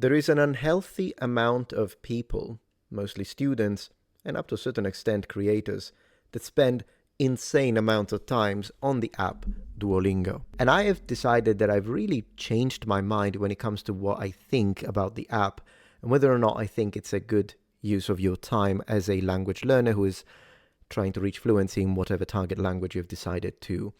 There is an unhealthy amount of people, mostly students, and up to a certain extent creators, that spend insane amounts of times on the app Duolingo. And I have decided that I've really changed my mind when it comes to what I think about the app and whether or not I think it's a good use of your time as a language learner who is trying to reach fluency in whatever target language you've decided to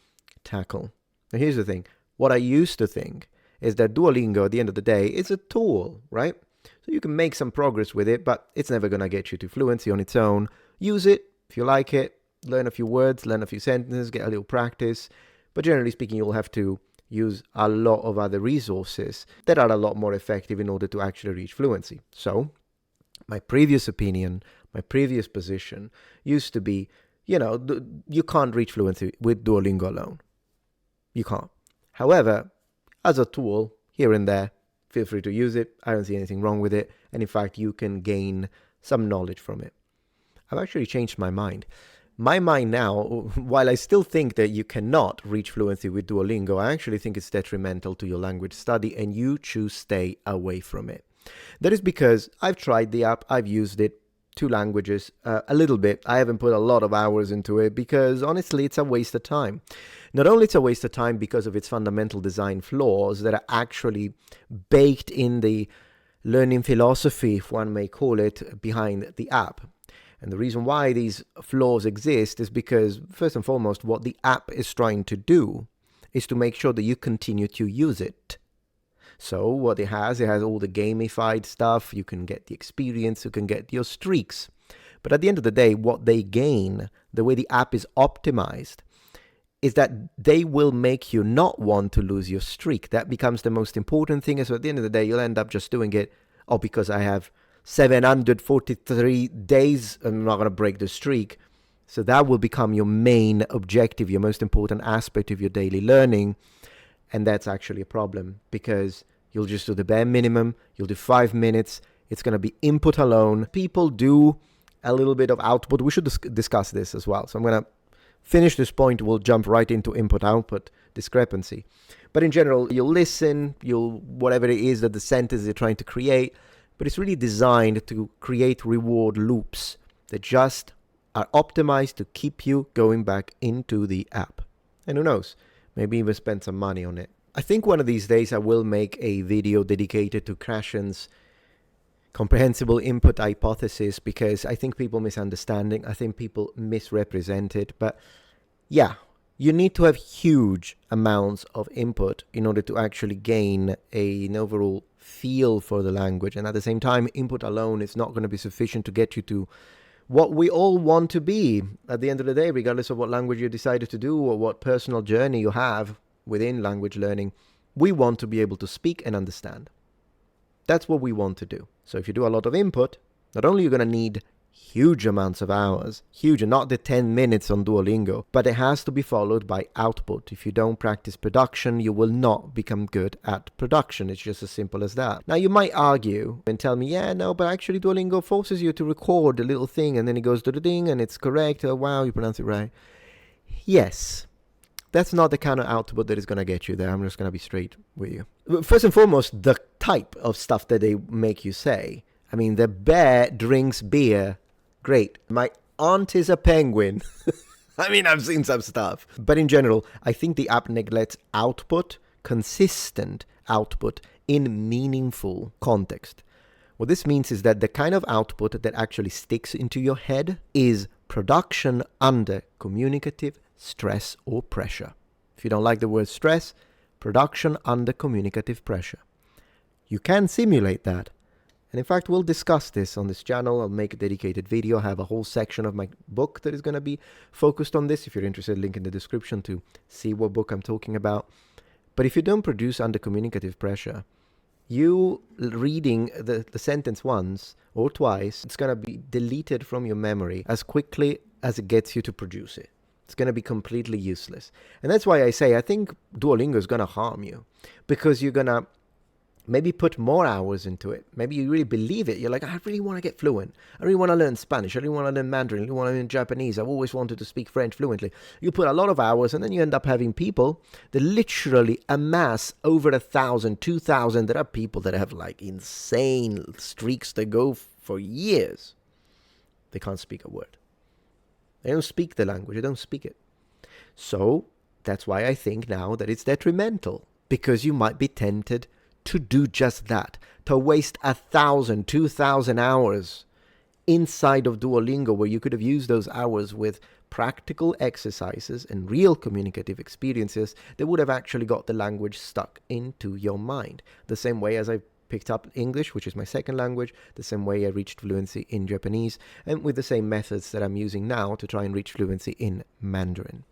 tackle. Now here's the thing. What I used to think is that Duolingo, at the end of the day, is a tool, right? So you can make some progress with it, but it's never going to get you to fluency on its own. Use it if you like it, learn a few words, learn a few sentences, get a little practice. But generally speaking, you'll have to use a lot of other resources that are a lot more effective in order to actually reach fluency. So my previous opinion, my previous position used to be, you can't reach fluency with Duolingo alone. You can't. However, as a tool, here and there, feel free to use it. I don't see anything wrong with it. And in fact, you can gain some knowledge from it. I've actually changed my mind. My mind now, while I still think that you cannot reach fluency with Duolingo, I actually think it's detrimental to your language study and you choose stay away from it. That is because I've tried the app, I've used it, 2 languages, a little bit. I haven't put a lot of hours into it because honestly, it's a waste of time. Not only it's a waste of time because of its fundamental design flaws that are actually baked in the learning philosophy, if one may call it, behind the app. And the reason why these flaws exist is because, first and foremost, what the app is trying to do is to make sure that you continue to use it. So what it has all the gamified stuff. You can get the experience, you can get your streaks. But at the end of the day, what they gain, the way the app is optimized, is that they will make you not want to lose your streak. That becomes the most important thing. So at the end of the day, you'll end up just doing it, because I have 743 days, I'm not going to break the streak. So that will become your main objective, your most important aspect of your daily learning. And that's actually a problem because you'll just do the bare minimum. You'll do 5 minutes. It's going to be input alone. People do a little bit of output. We should discuss this as well. So I'm going to finish this point. We'll jump right into input-output discrepancy. But in general, you'll listen, whatever it is that the sentence you're trying to create, but it's really designed to create reward loops that just are optimized to keep you going back into the app. And who knows, maybe even spend some money on it. I think one of these days I will make a video dedicated to Krashen's comprehensible input hypothesis because I think people misunderstand it. I think people misrepresent it. But yeah, you need to have huge amounts of input in order to actually gain an overall feel for the language. And at the same time, input alone is not going to be sufficient to get you to what we all want to be at the end of the day, regardless of what language you decided to do or what personal journey you have within language learning. We want to be able to speak and understand. That's what we want to do. So if you do a lot of input, not only you're going to need huge amounts of hours, huge, and not the 10 minutes on Duolingo, but it has to be followed by output. If you don't practice production, you will not become good at production. It's just as simple as that. Now, you might argue and tell me, yeah, no, but actually Duolingo forces you to record a little thing, and then it goes to the thing, and it's correct. Oh, wow, you pronounce it right. Yes, that's not the kind of output that is going to get you there. I'm just going to be straight with you. First and foremost, the type of stuff that they make you say. I mean, the bear drinks beer. Great. My aunt is a penguin. I mean, I've seen some stuff. But in general, I think the app neglects output, consistent output in meaningful context. What this means is that the kind of output that actually sticks into your head is production under communicative stress or pressure. If you don't like the word stress, production under communicative pressure. You can simulate that. And in fact, we'll discuss this on this channel. I'll make a dedicated video. I have a whole section of my book that is going to be focused on this. If you're interested, link in the description to see what book I'm talking about. But if you don't produce under communicative pressure, you reading the sentence once or twice, it's going to be deleted from your memory as quickly as it gets you to produce it. It's going to be completely useless. And that's why I say I think Duolingo is going to harm you because you're going to maybe put more hours into it. Maybe you really believe it. You're like, I really want to get fluent. I really want to learn Spanish. I really want to learn Mandarin. I really want to learn Japanese. I've always wanted to speak French fluently. You put a lot of hours, and then you end up having people that literally amass over 1,000, 2,000. There are people that have like insane streaks that go for years. They can't speak a word. They don't speak the language. They don't speak it. So that's why I think now that it's detrimental, because you might be tempted to do just that, to waste 1,000, 2,000 hours inside of Duolingo, where you could have used those hours with practical exercises and real communicative experiences that would have actually got the language stuck into your mind. The same way as I picked up English, which is my second language, the same way I reached fluency in Japanese, and with the same methods that I'm using now to try and reach fluency in Mandarin.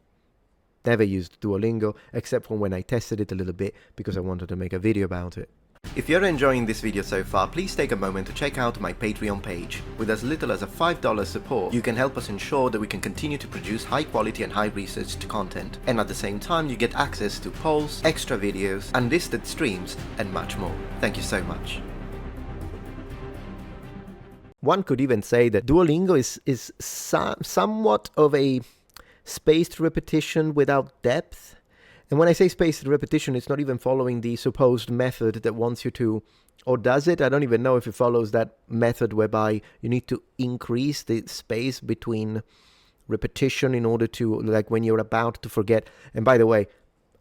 Never used Duolingo, except for when I tested it a little bit because I wanted to make a video about it. If you're enjoying this video so far, please take a moment to check out my Patreon page. With as little as a $5 support, you can help us ensure that we can continue to produce high quality and high researched content. And at the same time, you get access to polls, extra videos, unlisted streams, and much more. Thank you so much. One could even say that Duolingo is somewhat of a spaced repetition without depth. And when I say spaced repetition, it's not even following the supposed method that wants you to, or does it? I don't even know if it follows that method whereby you need to increase the space between repetition in order to, like when you're about to forget. And by the way,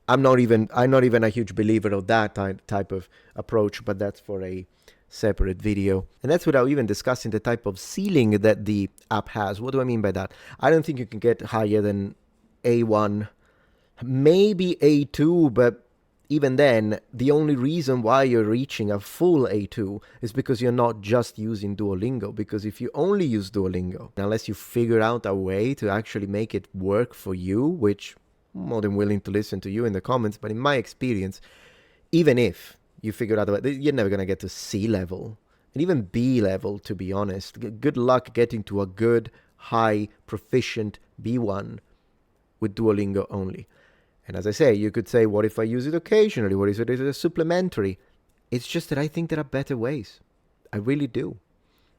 I'm not even a huge believer of that type of approach, but that's for a separate video. And that's without even discussing the type of ceiling that the app has. What do I mean by that? I don't think you can get higher than A1, maybe A2, but even then, the only reason why you're reaching a full A2 is because you're not just using Duolingo. Because if you only use Duolingo, unless you figure out a way to actually make it work for you, which I'm more than willing to listen to you in the comments, but in my experience, even if you figure out a way, you're never going to get to C level, and even B level, to be honest. Good luck getting to a good, high, proficient B1 with Duolingo only. And as I say, you could say, what if I use it occasionally? What if it is a supplementary? It's just that I think there are better ways. I really do.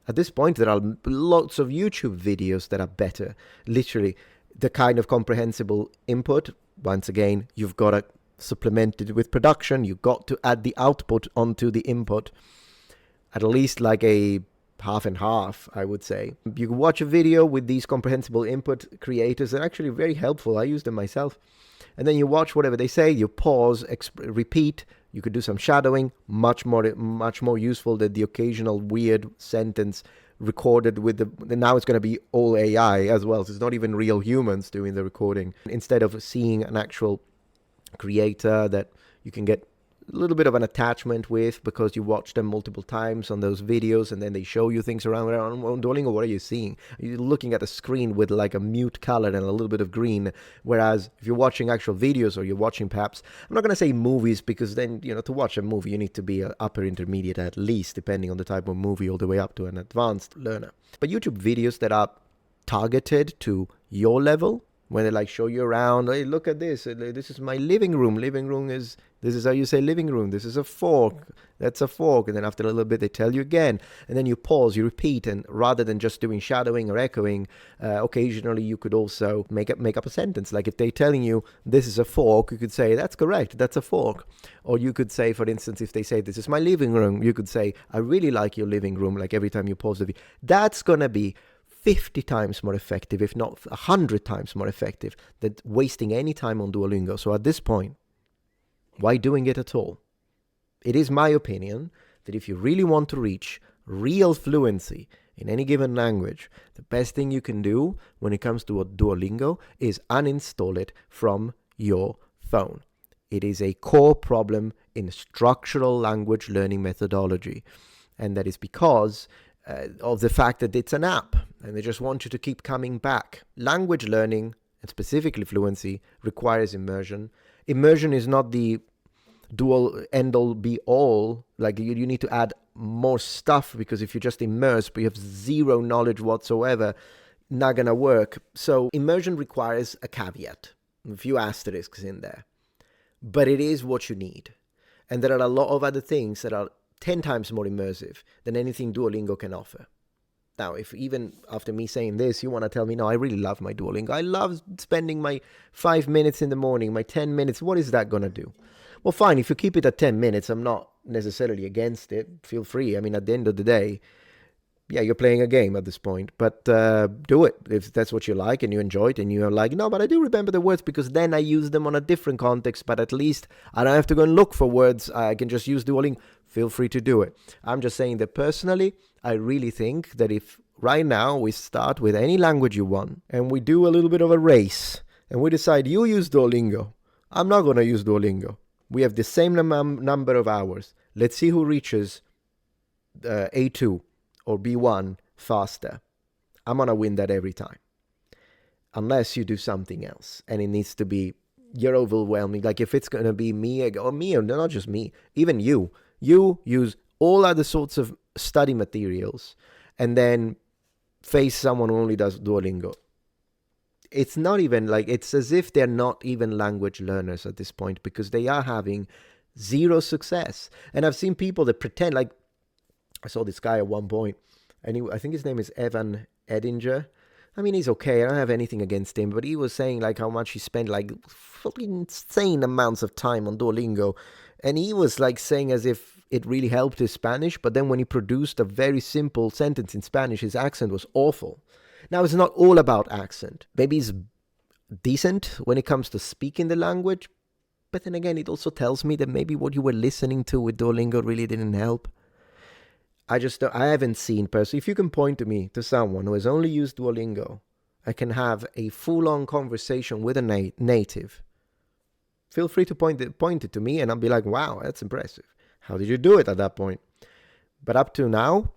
At this point, there are lots of YouTube videos that are better. Literally, the kind of comprehensible input, once again, you've got to supplement it with production. You've got to add the output onto the input. At least like a half and half, I would say. You can watch a video with these comprehensible input creators. They're actually very helpful. I use them myself. And then you watch whatever they say, you pause, repeat. You could do some shadowing, much more useful than the occasional weird sentence recorded with now it's going to be all AI as well. So it's not even real humans doing the recording. Instead of seeing an actual creator that you can get a little bit of an attachment with because you watch them multiple times on those videos, and then they show you things around on Duolingo. What are you seeing? You're looking at a screen with like a mute color and a little bit of green, whereas if you're watching actual videos, or you're watching perhaps, I'm not going to say movies, because then, to watch a movie you need to be an upper intermediate at least, depending on the type of movie, all the way up to an advanced learner. But YouTube videos that are targeted to your level, when they like show you around, hey, look at this. This is my living room. This is how you say living room. This is a fork. That's a fork. And then after a little bit, they tell you again. And then you pause, you repeat. And rather than just doing shadowing or echoing, occasionally you could also make up a sentence. Like if they're telling you this is a fork, you could say, that's correct. That's a fork. Or you could say, for instance, if they say this is my living room, you could say, I really like your living room. Like every time you pause the video, that's going to be 50 times more effective, if not 100 times more effective, than wasting any time on Duolingo. So at this point, why doing it at all? It is my opinion that if you really want to reach real fluency in any given language, the best thing you can do when it comes to Duolingo is uninstall it from your phone. It is a core problem in structural language learning methodology. And that is because of the fact that it's an app and they just want you to keep coming back. Language learning, and specifically fluency, requires immersion. Immersion is not the dual end-all be-all. Like you need to add more stuff, because if you just immerse but you have zero knowledge whatsoever, not gonna work. So immersion requires a caveat, a few asterisks in there. But it is what you need. And there are a lot of other things that are 10 times more immersive than anything Duolingo can offer. Now, if even after me saying this, you want to tell me, no, I really love my Duolingo. I love spending my 5 minutes in the morning, my 10 minutes. What is that going to do? Well, fine. If you keep it at 10 minutes, I'm not necessarily against it. Feel free. I mean, at the end of the day, yeah, you're playing a game at this point, but do it if that's what you like and you enjoy it and you're like, no, but I do remember the words because then I use them on a different context, but at least I don't have to go and look for words. I can just use Duolingo. Feel free to do it. I'm just saying that personally, I really think that if right now we start with any language you want and we do a little bit of a race and we decide you use Duolingo, I'm not going to use Duolingo. We have the same number of hours. Let's see who reaches A2 or B1 faster. I'm going to win that every time. Unless you do something else. And it needs to be, you're overwhelming. Like if it's going to be me, or not just me, even you. You use all other sorts of study materials and then face someone who only does Duolingo. It's not even like, it's as if they're not even language learners at this point because they are having zero success. And I've seen people that pretend like, I saw this guy at one point, and I think his name is Evan Edinger. I mean, he's okay. I don't have anything against him, but he was saying like how much he spent like insane amounts of time on Duolingo. And he was like saying as if it really helped his Spanish, but then when he produced a very simple sentence in Spanish, his accent was awful. Now, it's not all about accent. Maybe he's decent when it comes to speaking the language, but then again, it also tells me that maybe what you were listening to with Duolingo really didn't help. I haven't seen personally. If you can point to me to someone who has only used Duolingo, I can have a full-on conversation with a native. Feel free to point it to me, and I'll be like, wow, that's impressive. How did you do it at that point? But up to now,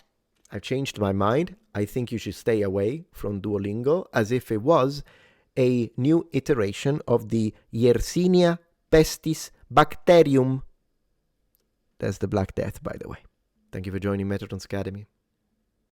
I've changed my mind. I think you should stay away from Duolingo as if it was a new iteration of the Yersinia pestis bacterium. That's the Black Death, by the way. Thank you for joining Metatron's Academy.